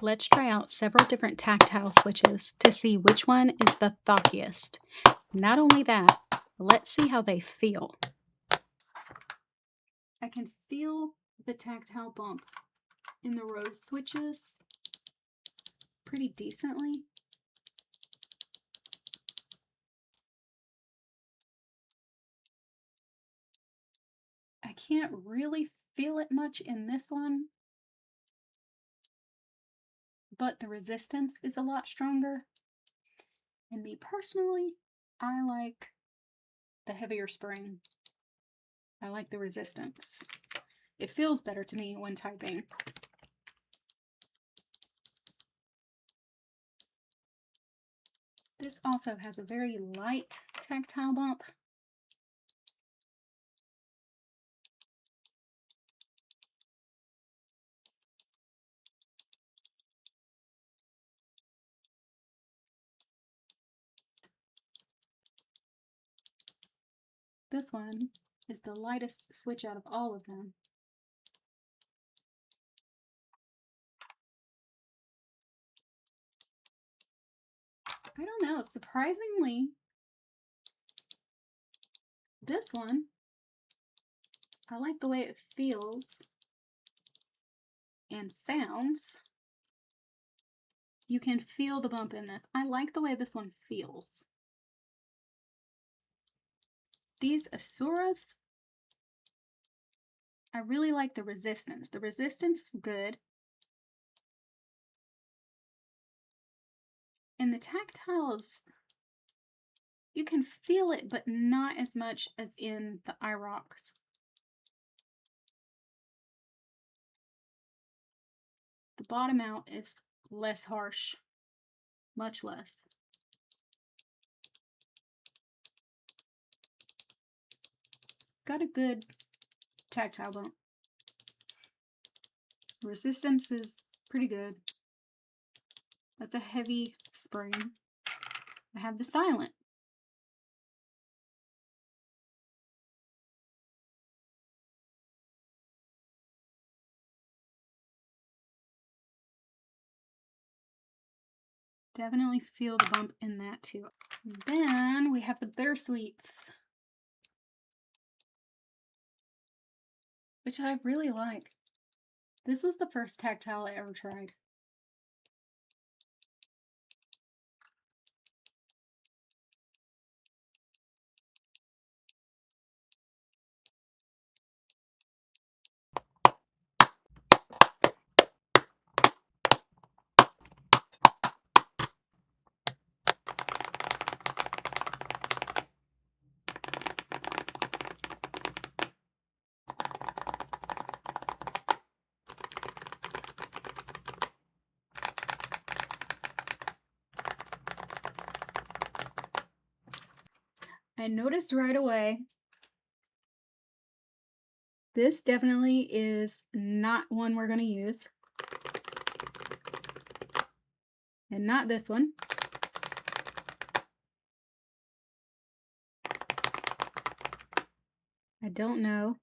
Let's try out several different tactile switches to see which one is the thockiest. Not only that, let's see how they feel. I can feel the tactile bump in the rose switches pretty decently. I can't really feel it much in this one, but the resistance is a lot stronger. And me personally, I like the heavier spring. I like the resistance. It feels better to me when typing. This also has a very light tactile bump. This one is the lightest switch out of all of them. I don't know, surprisingly, this one, I like the way it feels and sounds. You can feel the bump in this. I like the way this one feels. These Asuras, I really like the resistance. The resistance is good. And the tactiles, you can feel it, but not as much as in the iRocks. The bottom out is less harsh, much less. Got a good tactile bump. Resistance is pretty good. That's a heavy spring. I have the silent. Definitely feel the bump in that too. And then we have the bittersweets, which I really like. This was the first tactile I ever tried. I noticed right away, this definitely is not one we're going to use. And not this one. I don't know.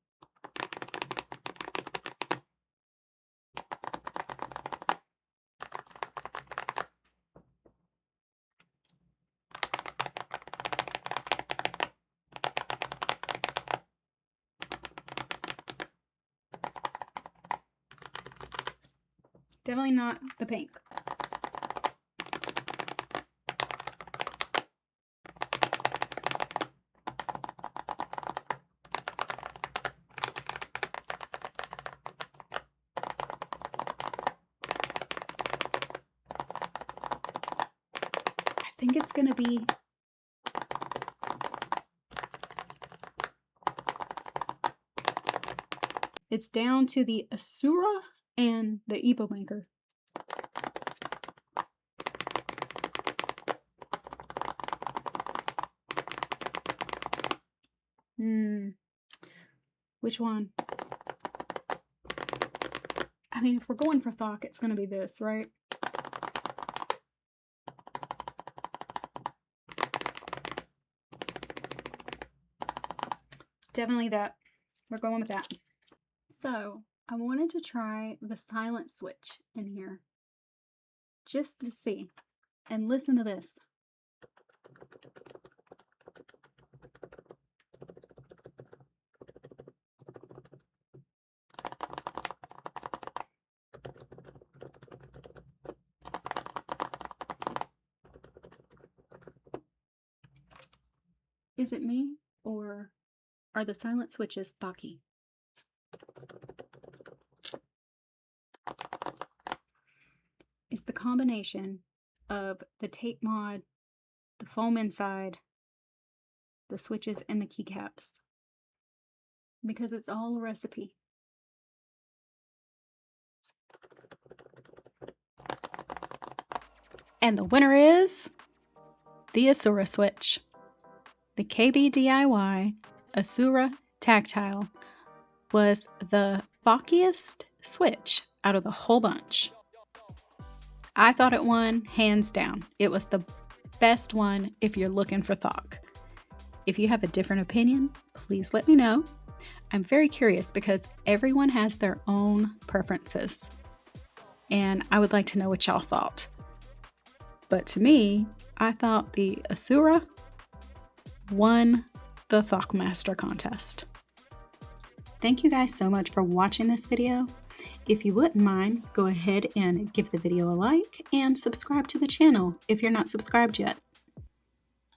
Definitely not the pink. I think it's going to be it's down to the Asura and the EPOMAKER. Which one? I mean, if we're going for Thock, it's going to be this, right? Definitely that. We're going with that. So, I wanted to try the silent switch in here. just to see. And listen to this. Is it me, or are the silent switches thocky? It's the combination of the tape mod, the foam inside, the switches, and the keycaps. Because it's all a recipe. And the winner is the Asura switch. The KBDiy Asura Tactile was the thockiest switch out of the whole bunch. I thought it won hands down. It was the best one if you're looking for Thock. If you have a different opinion, please let me know. I'm very curious because everyone has their own preferences, and I would like to know what y'all thought. But to me, I thought the Asura won the Thockmaster contest. Thank you guys so much for watching this video. If you wouldn't mind, go ahead and give the video a like and subscribe to the channel if you're not subscribed yet.